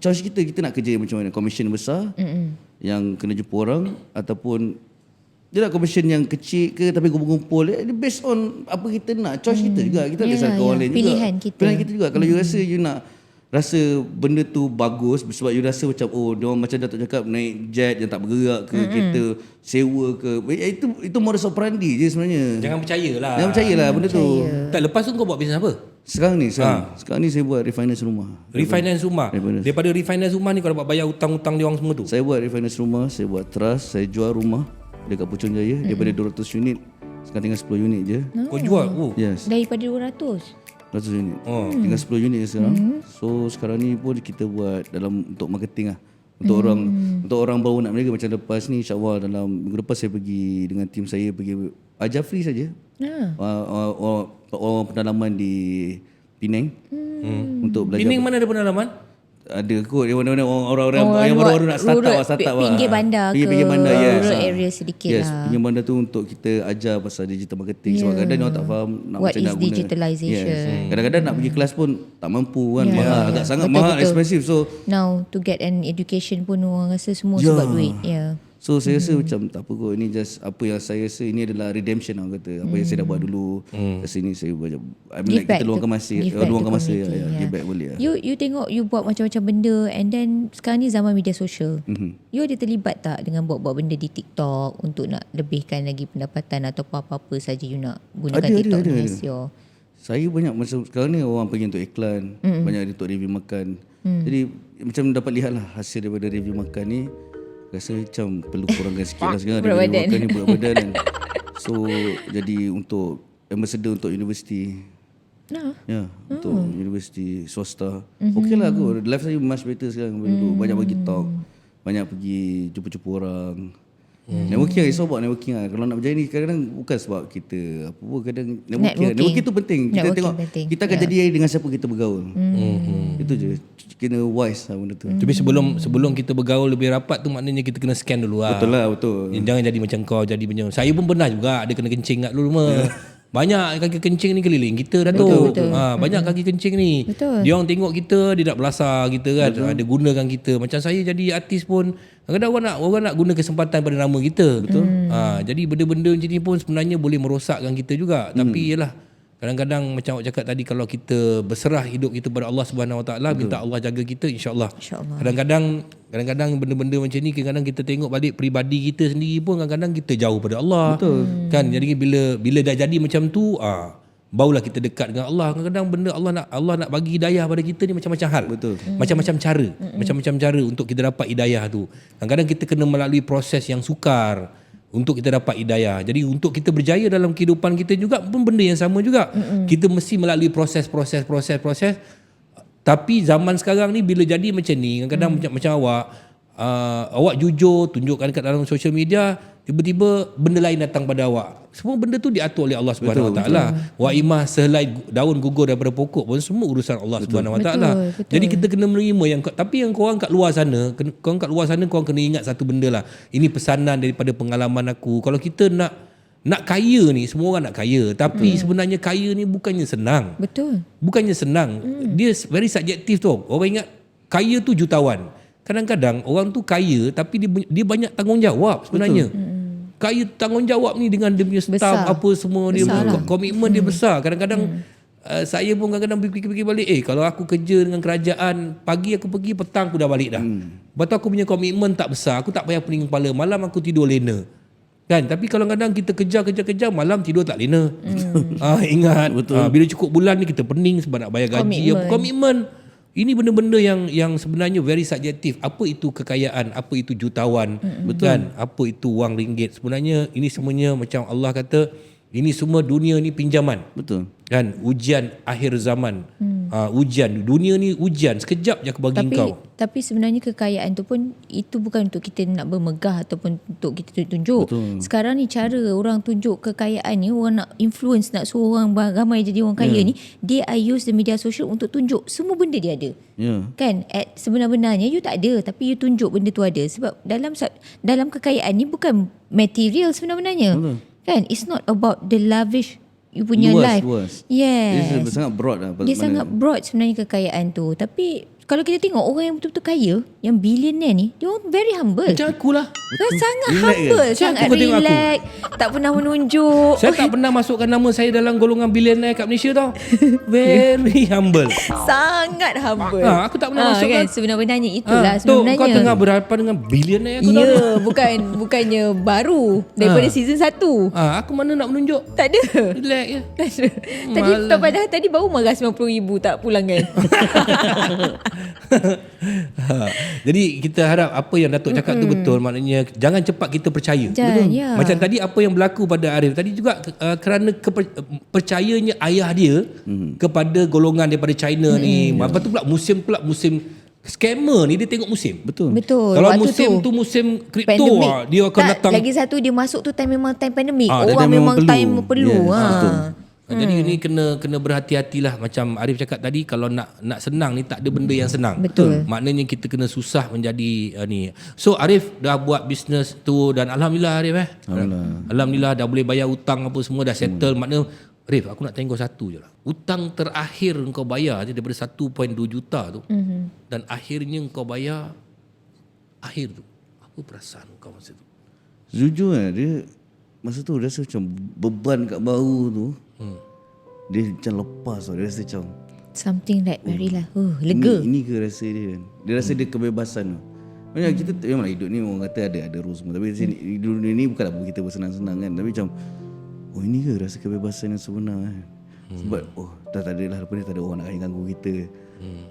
Choice kita nak kerja macam mana, commission besar yang kena jumpa orang, ataupun dia nak commission yang kecil ke tapi kumpul-kumpul, based on apa kita nak, choice kita juga. Kita ada salahkan orang lain juga. Pilihan kita juga. Kalau you rasa you nak rasa benda tu bagus sebab you rasa macam dia orang macam Datuk cakap naik jet yang tak bergerak ke, kereta sewa ke, itu modus operandi je sebenarnya. Jangan percayalah. Jangan percayalah benda tu. Tak, lepas tu kau buat bisnes apa? Sekarang ni saya buat refinance rumah. Refinance rumah. Daripada refinance rumah ni kau dapat bayar hutang-hutang dia orang semua tu. Saya buat refinance rumah, saya buat trust, saya jual rumah dekat Puchong Jaya daripada 200 unit sekarang tinggal 10 unit je. Kau jual? Yes. Daripada 200. 100 unit. Tinggal 10 unit je sekarang. So sekarang ni pun kita buat dalam untuk marketing lah. Untuk orang baru nak berniaga macam lepas ni, insya-Allah dalam minggu lepas saya pergi dengan tim saya pergi Jafri saja. Orang pendalaman di Penang untuk belajar. Penang mana ada pendalaman? Ada kot orang-orang yang baru-baru nak start up pinggir bandar ke rural area sedikit lah. Pinggir bandar tu untuk kita ajar pasal digital marketing. Sebab kadang orang tak faham nak what macam is nak guna digitalization. Kadang-kadang nak pergi kelas pun tak mampu kan, mahal, agak sangat mahal, expensive. So now to get an education pun orang rasa semua sebab duit. So saya rasa macam tak apa kot, ini just apa yang saya rasa ini adalah redemption orang kata. Apa yang saya dah buat dulu kat sini saya banyak kita luangkan masa, give back boleh lah. You tengok you buat macam-macam benda, and then sekarang ni zaman media sosial. You ada terlibat tak dengan buat-buat benda di TikTok untuk nak lebihkan lagi pendapatan atau apa-apa saja you nak gunakan TikTok ni as your... Saya banyak macam sekarang ni orang pergi untuk iklan, banyak untuk review makan. Jadi macam dapat lihat lah hasil daripada review makan ni. Rasa macam perlu kurangkan sikit lah sekarang. Review makan ni berat badan kan. So jadi untuk ambassador untuk universiti. Untuk universiti swasta. Okey lah aku. Life saya much better sekarang daripada dulu. Banyak bagi talk, banyak pergi jumpa-jumpa orang. Networking is about networking lah. Kalau nak berjaya ni kadang-kadang bukan sebab kita apa pun, kadang networking tu penting. Kita tengok kita akan jadi dengan siapa kita bergaul. Itu je. Kena wise lah benda tu. Tapi sebelum kita bergaul lebih rapat tu maknanya kita kena scan dulu lah. Betul lah, betul. Jangan jadi macam kau jadi macam. Saya pun pernah juga ada kena kencing kat rumah. Banyak kaki kencing ni keliling kita Datuk. Banyak kaki kencing ni. Dia orang tengok kita, dia nak belasah kita kan. Ada gunakan kita. Macam saya jadi artis pun kadang-kadang orang nak guna kesempatan pada nama kita. Jadi benda-benda macam ni pun sebenarnya boleh merosakkan kita juga. Tapi yalah, kadang-kadang macam awak cakap tadi, kalau kita berserah hidup kita pada Allah Subhanahu Wa Taala, minta Allah jaga kita, insya-Allah. Kadang-kadang benda-benda macam ni kadang-kadang kita tengok balik peribadi kita sendiri pun kadang-kadang kita jauh pada Allah. Kan, jadi bila dah jadi macam tu, barulah kita dekat dengan Allah. Kadang-kadang benda Allah nak bagi hidayah pada kita ni macam-macam hal. Macam-macam cara. Macam-macam cara untuk kita dapat hidayah tu. Kadang-kadang kita kena melalui proses yang sukar untuk kita dapat hidayah. Jadi untuk kita berjaya dalam kehidupan kita juga pun benda yang sama juga. Kita mesti melalui proses. Tapi zaman sekarang ni bila jadi macam ni, kadang-kadang macam awak jujur tunjukkan kat dalam social media, tiba-tiba benda lain datang pada awak. Semua benda tu diatur oleh Allah Subhanahu Wa Taala. Wa imah sehelai daun gugur daripada pokok pun semua urusan Allah Subhanahu Wa Taala. Jadi kita kena menerima tapi yang korang kat luar sana, korang kena ingat satu benda lah. Ini pesanan daripada pengalaman aku. Kalau kita nak kaya ni, semua orang nak kaya, tapi sebenarnya kaya ni bukannya senang. Bukannya senang. Dia very subjektif tu. Orang ingat kaya tu jutawan. Kadang-kadang orang tu kaya tapi dia banyak tanggungjawab sebenarnya. Kaya tanggungjawab ni dengan dia punya staff apa semua, dia komitmen dia besar. Kadang-kadang saya pun kadang-kadang fikir-fikir balik, kalau aku kerja dengan kerajaan, pagi aku pergi, petang aku dah balik dah. Lepas tu aku punya komitmen tak besar, aku tak payah pening kepala, malam aku tidur lena. Kan, tapi kalau kadang kita kerja, malam tidur tak lena. Ingat, bila cukup bulan ni kita pening sebab nak bayar gaji, komitmen. Ini benda-benda yang sebenarnya very subjektif. Apa itu kekayaan, apa itu jutawan, kan? Apa itu wang ringgit. Sebenarnya ini semuanya macam Allah kata, ini semua dunia ni pinjaman. Kan, ujian akhir zaman. Ujian, dunia ni ujian, sekejap je aku bagi kau. Tapi sebenarnya kekayaan tu pun itu bukan untuk kita nak bermegah ataupun untuk kita tunjuk. Sekarang ni cara orang tunjuk kekayaan ni, orang nak influence, nak suruh orang ramai jadi orang kaya ni, they use the media social untuk tunjuk semua benda dia ada. Kan, sebenarnya you tak ada tapi you tunjuk benda tu ada. Sebab dalam kekayaan ni bukan material sebenarnya. Kan, it's not about the lavish you punya life. Dia sangat broad lah. Dia sangat broad sebenarnya kekayaan tu. Tapi kalau kita tengok orang yang betul-betul kaya, yang billionaire ni, dia orang very humble. Macam aku lah. Sangat humble, sangat relax, tak pernah menunjuk. Saya tak pernah masukkan nama saya dalam golongan billionaire kat Malaysia tau. Very humble. Sangat humble. Aku tak pernah masukkan. Kan, sebenarnya itulah sebenarnya. Kau tengah berhadapan dengan billionaire aku tahu. Bukannya baru daripada season 1. Aku mana nak menunjuk? Tak ada. Relax je. Padahal tadi baru marah 90,000 tak pulang kan. Jadi kita harap apa yang Datuk cakap tu betul. Maknanya jangan cepat kita percaya. Macam tadi apa yang berlaku pada Arif tadi juga, kerana percayanya ayah dia kepada golongan daripada China ni. Lepas tu pula musim scammer ni dia tengok musim. Betul. Kalau Waktu musim tu musim kripto pandemik. dia akan Tak, datang. lagi satu dia masuk tu time memang time pandemik. dia Orang memang memang time perlu. perlu. Yes, betul. Jadi ni kena berhati-hatilah macam Arif cakap tadi, kalau nak senang ni tak ada benda yang senang. Betul. Maknanya kita kena susah menjadi ni. So Arif dah buat bisnes tu dan alhamdulillah Arif Alhamdulillah dah boleh bayar hutang apa semua dah settle. Makna Arif, aku nak tanya kau satu je lah. Hutang terakhir kau bayar je daripada 1.2 juta tu, dan akhirnya kau bayar akhir tu, apa perasaan kau masa tu? Jujur dia masa tu rasa macam beban kat bahu tu. Dia macam lepas tau. Dia rasa macam Something like very lah. Lega. Ini ke rasa dia kan. Dia rasa dia kebebasan tu. Maksudnya kita memang hidup ni orang kata ada rules semua. Tapi di dunia ni bukanlah kita bersenang-senang kan. Tapi macam ini ke rasa kebebasan yang sebenar kan. Sebab dah tak ada lah. Lepas ni tak ada orang nak ganggu kita.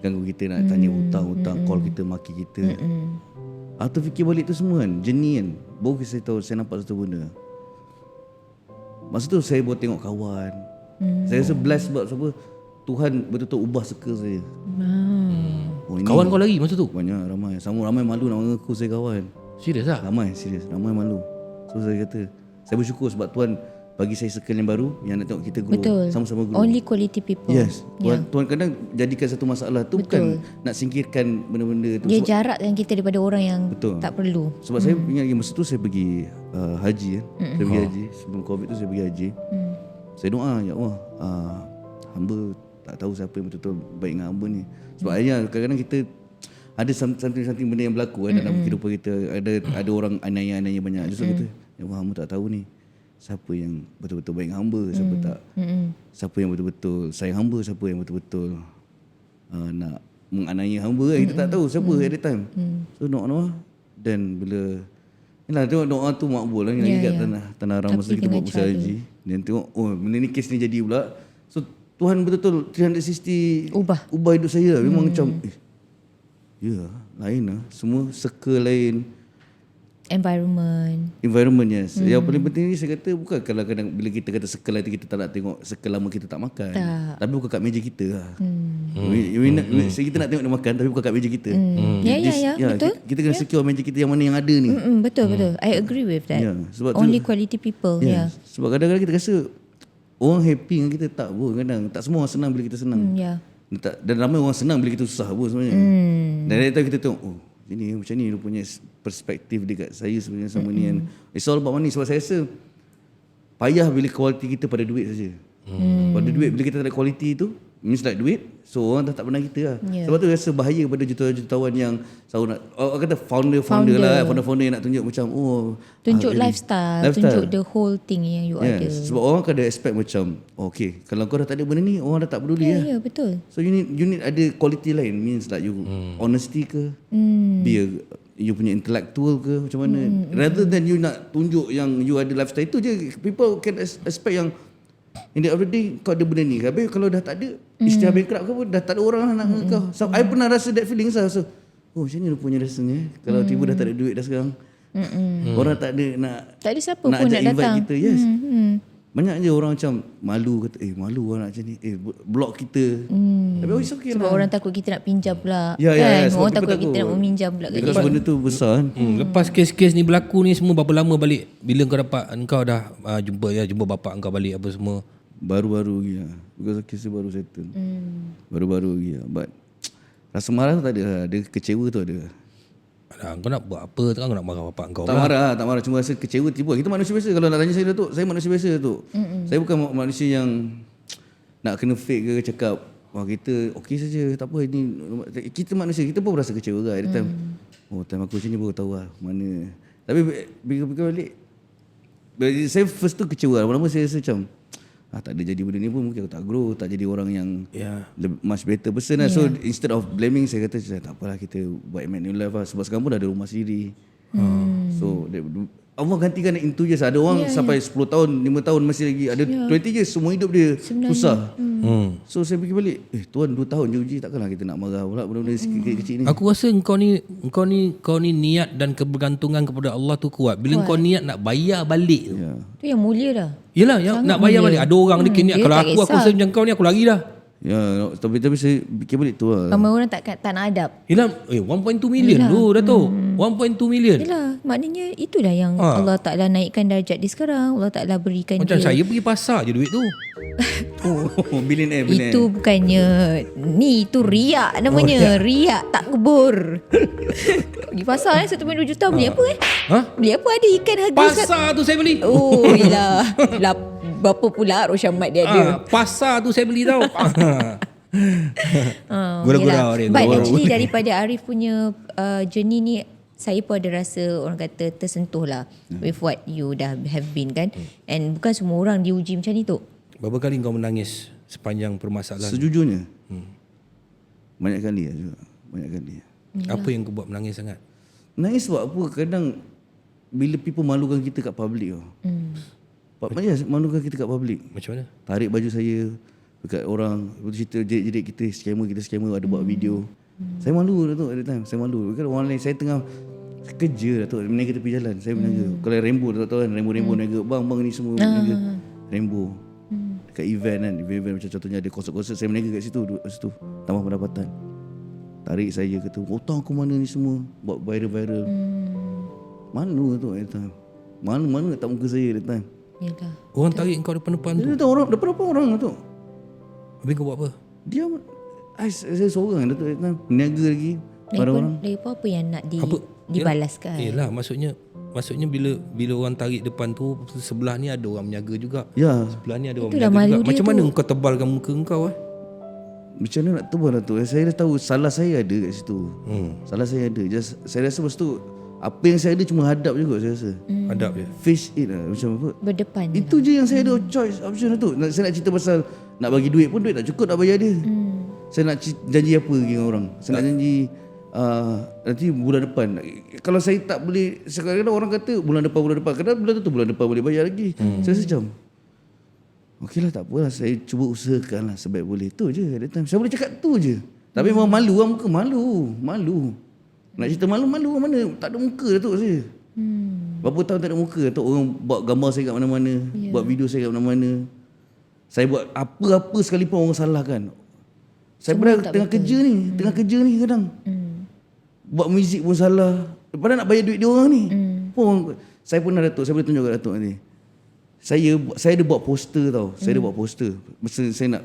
Ganggu kita nak tanya hutang-hutang, call kita, maki kita. Atau fikir balik tu semua kan. Jenis kan. Baru saya tahu, saya nampak satu benda. Masa tu saya baru tengok kawan. Saya rasa blessed sebab apa, Tuhan betul-betul ubah circle saya. Kawan kau lagi masa tu? Banyak, ramai. Sama ramai malu nak mengaku saya kawan. Serius lah? Ramai, serius. Ramai malu. So saya kata, saya bersyukur sebab Tuhan bagi saya circle yang baru yang nak tengok kita grow. Betul. Sama-sama grow. Only quality people. Yes. Tuhan kadang jadikan satu masalah tu bukan nak singkirkan benda-benda tu. Dia jarakkan kita daripada orang yang tak perlu. Sebab saya ingat lagi masa tu saya pergi haji kan. Saya pergi haji. Sebelum Covid tu saya pergi haji. Saya doa, ya Allah, hamba tak tahu siapa yang betul-betul baik dengan hamba ni. Sebab kadang-kadang kita ada something benda yang berlaku kan dalam kehidupan kita. Ada orang anaya-anaya banyak. Justru kita, ya Allah, hamba tak tahu ni siapa yang betul-betul baik dengan hamba, siapa tak. Siapa yang betul-betul sayang hamba, siapa yang betul-betul nak menganiaya hamba kan. Kita tak tahu siapa at that time. So doa-doa, dan bila tengok doa tu makbul lah. Lagi kat tanah haram masa kita buat pusat haji. Dan tengok benda ni kes ni jadi pula. So Tuhan betul-betul 360 ubah hidup saya. Memang macam lain lah. Semua circle lain. Environment, yes. Yang paling penting ni saya kata bukan kadang-kadang bila kita kata circle lain, kita tak nak tengok circle lama kita tak makan. Tapi bukan kat meja kita lah. Kita nak tengok dia makan tapi bukan kat meja kita. Betul. Kita kena secure meja kita yang mana yang ada ni. Betul. I agree with that. Sebab Only quality people. Sebab kadang-kadang kita rasa orang happy dengan kita tak pun kadang. Tak semua orang senang bila kita senang. Dan ramai orang senang bila kita susah pun sebenarnya. Dan dari time kita tengok, ini macam ni dia punya perspektif dekat saya sebenarnya sama ni kan. It's all about money. Sebab saya rasa payah bila kualiti kita pada duit saja. Pada duit, bila kita tak ada kualiti tu means like duit, so orang dah tak pernah kita lah. Sebab tu rasa bahaya pada jutawan-jutawan yang selalu nak, orang kata founder lah, founder yang nak tunjuk macam tunjuk lifestyle, tunjuk the whole thing yang you ada. Sebab orang kan ada expect macam okay, kalau kau dah tak ada benda ni, orang dah tak peduli lah. Betul. So you need ada quality lain, means like you honesty ke, you punya intellectual ke macam mana, rather than you nak tunjuk yang you ada lifestyle tu je. People can expect yang in the end of the day kau ada benda ni. Habis kalau dah tak ada, istilah bankrupt ke pun dah tak ada orang nak dengan kau. So I pernah rasa that feeling lah. So macam ni dia punya rasanya kalau tiba dah tak ada duit dah sekarang. Orang tak ada siapa nak pun nak invite datang kita. Yes. Banyak je orang macam malu kata malu orang nak macam ni, block kita. Tapi it's okay sebab lah. orang takut kita nak pinjam pula. Sebab Orang takut kita nak meminjam pula kat because dia. benda tu besar kan. Lepas kes-kes ni berlaku ni semua berapa lama balik? Bila kau dah jumpa bapak kau balik apa semua? Baru-baru lagi lah. Because kes dia baru settle. Baru-baru lagi lah. But rasa marah tu tak ada lah. Dia kecewa tu ada. Kau nak buat apa? Takkan kau nak marah bapak kau? Tak marah. Cuma rasa kecewa tiba. Kita manusia biasa. Kalau nak tanya saya Datuk, saya manusia biasa Datuk. Saya bukan manusia yang nak kena fake ke cakap kita okey saja, tak apa ini. Kita manusia, kita pun rasa kecewa kan. Ada time time aku macam ni baru tahu lah mana. Tapi bila balik, saya first tu kecewa. Lama-lama saya rasa macam tak ada jadi benda ni pun mungkin aku tak grow, tak jadi orang yang much better person lah. So instead of blaming, saya kata tak apalah, kita buat new life lah. Sebab sekarang pun dah ada rumah sendiri. So Allah gantikan into years. Ada orang sampai 10 tahun 5 tahun masih lagi. Ada 20 years semua hidup dia susah. So saya fikir balik, Tuhan 2 tahun je uji, takkanlah kita nak marah pula benda-benda kecil ni. Aku rasa kau ni niat dan kebergantungan kepada Allah tu kuat. Bila kau niat nak bayar balik tu. Tu yang mulia dah. Yelah, yang nak bayar balik. Ada orang ni niat, kalau aku rasa macam kau ni aku lari dah. Ya, tapi saya fikir balik tu lah. Ramai orang tak nak adab. Yelah, 1.2 million tu Dato'. 1.2 million. Yelah, maknanya itulah yang Allah Ta'ala naikkan darjat dia sekarang. Allah Ta'ala berikan Macam dia. saya pergi pasar je duit tu. Oh, billionaire. Itu bukannya ni, itu riak namanya. Riak tak kubur. Pergi pasar 1.2 juta beli apa Ha? Beli apa, ada ikan harga Pasar tu saya beli. Oh yelah. Berapa pula Rosyamat dia ada. Pasar tu saya beli tau. Gurau-gurau dia. But Gurau. actually daripada Arif punya journey ni, saya pun ada rasa orang kata tersentuh lah with what you dah have been kan. And bukan semua orang diuji macam ni tu. Berapa kali kau menangis sepanjang permasalahan? Sejujurnya, banyak kali lah juga. Banyak kali. Apa yang kau buat menangis sangat? Nangis sebab apa? Kadang bila people malukan kita kat public tau. Banyak malukan kita kat public. Macam mana? Tarik baju saya dekat orang, cerita jerit-jerit kita scammer ada buat video. Saya malu Datuk at that time. Saya malu. Kalau orang lain, saya tengah kerja Datuk, meniaga tepi jalan. Saya meniaga. Kalau Rainbow Datuk tahu kan, Rainbow meniaga. Bang ni semua meniaga Rainbow. Dekat event kan, event macam contohnya ada konsert-konsert, saya meniaga kat situ, situ tambah pendapatan. Tarik saya kata, "Hutang aku mana ni semua?" Buat viral-viral. Malu Datuk at that time. Malu nak tak muka saya at that time. Yalah. Orang tarik kau depan-depan tu. Dia tahu orang, depan orang Datuk. Habis kau buat apa? Dia saya seorang Datuk at that time. Meniaga lagi pada orang. Lagipun apa yang nak Apa? dibalaskan? Yelah, maksudnya bila orang tarik depan tu, sebelah ni ada orang menjaga juga. Ya. Sebelah ni ada orang Itulah menjaga malu juga. dia Macam tu. mana kau tebalkan muka kau Macam mana nak tebal Datuk? Saya dah tahu salah saya ada kat situ. Salah saya ada. Just, saya rasa lepas tu apa yang saya ada cuma hadap juga saya rasa. Hadap je. Face it lah macam apa. Berdepan. Itu je yang saya ada choice option Datuk. Saya nak cerita pasal nak bagi duit pun duit tak cukup nak bayar dia. Saya nak janji apa lagi dengan orang? Saya nak janji nanti bulan depan. Kalau saya tak boleh, kadang-kadang orang kata bulan depan. Kadang bulan tu bulan depan boleh bayar lagi. Saya rasa macam okeylah, tak apalah, saya cuba usahakan lah sebaik boleh. Tu je at that time. Saya boleh cakap tu je. Tapi memang malu lah muka. Malu. Nak cerita malu mana? Tak ada muka Datuk saya. Berapa tahun tak ada muka Datuk. Orang buat gambar saya kat mana-mana. Buat video saya kat mana-mana. Saya buat apa-apa sekalipun orang salahkan. Saya pernah tengah kerja ni kadang. Buat muzik pun salah. Padahal nak bayar duit dia orang ni. Saya pernah Datuk, saya boleh tunjuk kat Datuk nanti. Saya ada buat poster tau. Saya ada buat poster. Masa saya nak,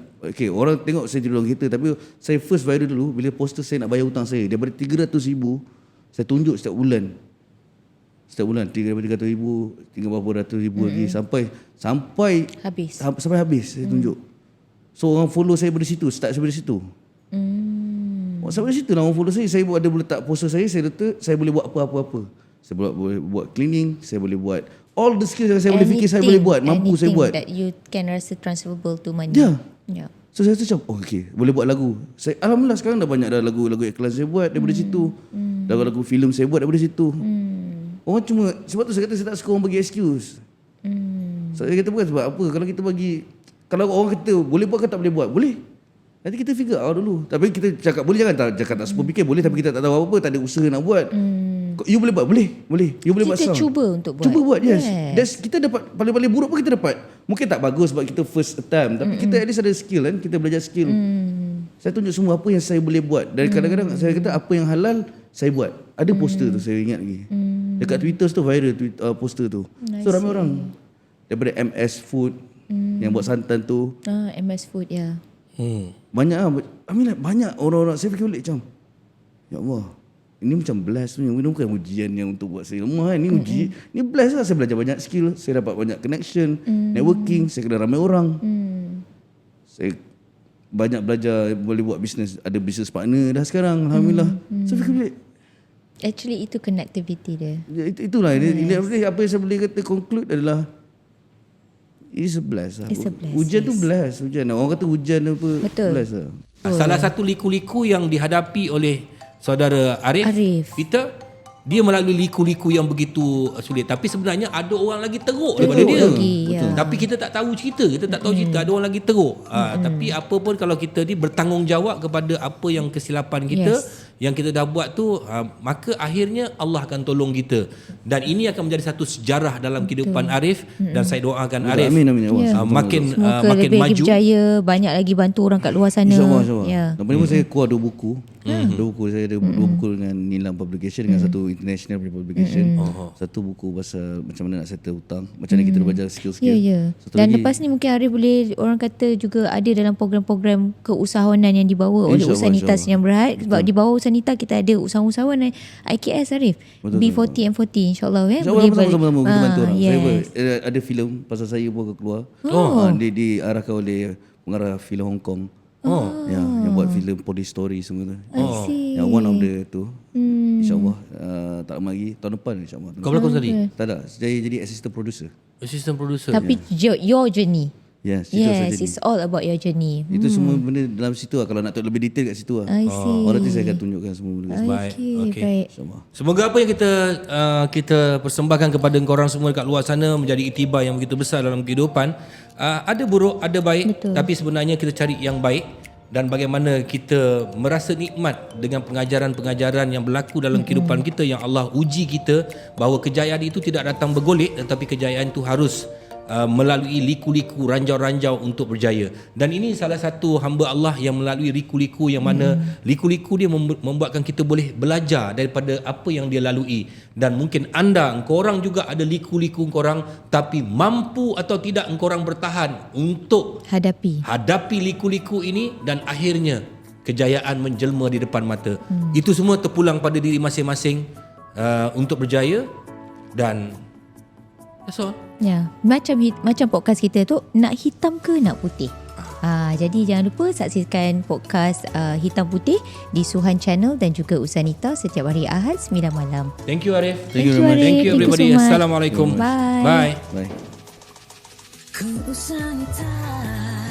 orang tengok saya tidur dalam kereta, tapi saya first viral dulu bila poster saya nak bayar hutang saya. Daripada 300,000 saya tunjuk setiap bulan. Setiap bulan 300,000, tinggal berapa ratus ribu lagi sampai habis saya tunjuk. So orang follow saya dari situ, start saya dari situ. Sampai situ lah orang follow saya. Saya ada boleh tak poster saya letak, saya boleh buat apa-apa. Saya boleh buat cleaning, saya boleh buat all the skills yang saya boleh fikir saya boleh buat, mampu saya buat. That you can rasa transferable to money. Ya. So saya macam boleh buat lagu. Saya alhamdulillah sekarang dah banyak dah lagu iklan saya buat daripada situ. Lagu-lagu filem saya buat daripada situ. Orang cuma sebab tu saya kata saya tak suka orang bagi excuse. Saya kata bukan sebab apa, kalau orang kata boleh buat ke tak boleh buat, boleh. Nanti kita figure out dulu. Tapi kita cakap boleh, jangan cakap tak semua fikir boleh tapi kita tak tahu apa-apa, tak ada usaha nak buat. You boleh buat? Boleh. You boleh buat sound. Kita cuba untuk buat. Cuba buat, yes. Kita dapat, paling-paling buruk pun kita dapat. Mungkin tak bagus sebab kita first attempt, tapi kita at least ada skill kan, kita belajar skill. Saya tunjuk semua apa yang saya boleh buat. Dan kadang-kadang saya kata apa yang halal saya buat. Ada poster tu saya ingat lagi. Dekat Twitter tu viral poster tu. So ramai orang daripada MS Food yang buat santan tu. MS Food ya. Banyak banyak orang-orang. Saya fikir balik macam, ya Allah, ini macam blast tu. Ini bukan ujian yang untuk buat saya lemah kan. Ini uji, ini blast lah. Saya belajar banyak skill, saya dapat banyak connection, networking, saya kenal ramai orang. Saya banyak belajar, boleh buat bisnes, ada business partner dah sekarang, alhamdulillah. Saya fikir balik, actually itu connectivity dia. Itulah ini apa yang saya boleh kata conclude adalah it's a blast lah. It's a blast, Hujan tu blast. Hujan. Orang kata hujan apa, betul, blast lah. Salah satu liku-liku yang dihadapi oleh saudara Arif. Arif. Peter, Dia melalui liku-liku yang begitu sulit. Tapi sebenarnya ada orang lagi teruk daripada dia. Tapi kita tak tahu cerita. Kita tak tahu cerita. Ada orang lagi teruk. Tapi apa pun kalau kita ni bertanggungjawab kepada apa yang kesilapan kita, yang kita dah buat tu, maka akhirnya Allah akan tolong kita. Dan ini akan menjadi satu sejarah dalam kehidupan Arif. Dan saya doakan Arif Amin. makin Semoga makin lebih lagi maju. berjaya, banyak lagi bantu orang kat luar sana. InsyaAllah. Ya. Lepas ni saya keluar 2 buku. 2 buku saya ada 2 buku dengan Nilam Publication dengan satu International Publication. Satu buku pasal macam mana nak settle hutang, macam mana kita belajar skill-skill. Satu Dan lagi, lepas ni mungkin Arif boleh, orang kata juga ada dalam program-program keusahawanan yang dibawa oleh InsyaAllah, Usanita insyaAllah. Senyum Berhad. Sebab di bawah Usanita kita ada usahawan IKS Arif. B40 M40 insyaAllah InsyaAllah sama-sama kita bantu orang. yes. Saya ada filem pasal saya pun akan keluar. Dia diarahkan oleh pengarah filem Hong Kong. Yang buat filem Police Story semua tu. I see. Yang one of the tu. InsyaAllah tak lama lagi tahun depan insyaAllah. Kau berlakon tadi? Tak ada. Saya jadi assistant producer. Assistant producer. Tapi your journey. Yes, It's all about your journey. itu semua benda dalam situ lah. Kalau nak tahu lebih detail kat situ lah. I see. Nanti saya akan tunjukkan semua benda. Baik. Okey. Baik. InsyaAllah. Semoga apa yang kita persembahkan kepada korang semua dekat luar sana menjadi iktibar yang begitu besar dalam kehidupan. Ada buruk, ada baik. Betul. Tapi sebenarnya kita cari yang baik. Dan bagaimana kita merasa nikmat dengan pengajaran-pengajaran yang berlaku dalam kehidupan kita, yang Allah uji kita bahawa kejayaan itu tidak datang bergolek, tetapi kejayaan itu harus melalui liku-liku, ranjau-ranjau untuk berjaya. Dan ini salah satu hamba Allah yang melalui liku-liku, yang mana liku-liku dia membuatkan kita boleh belajar daripada apa yang dia lalui. Dan mungkin korang juga ada liku-liku korang, tapi mampu atau tidak korang bertahan untuk hadapi liku-liku ini, dan akhirnya kejayaan menjelma di depan mata. Itu semua terpulang pada diri masing-masing untuk berjaya. Dan that's all. Ya, macam podcast kita tu, nak hitam ke nak putih. Jadi jangan lupa saksikan podcast Hitam Putih di Suhan Channel dan juga Usanita setiap hari Ahad 9 malam. Thank you Arif. Thank you, Arif. Thank you everybody. Thank you so much. Assalamualaikum. Bye. Bye. Bye. Ku Usanita.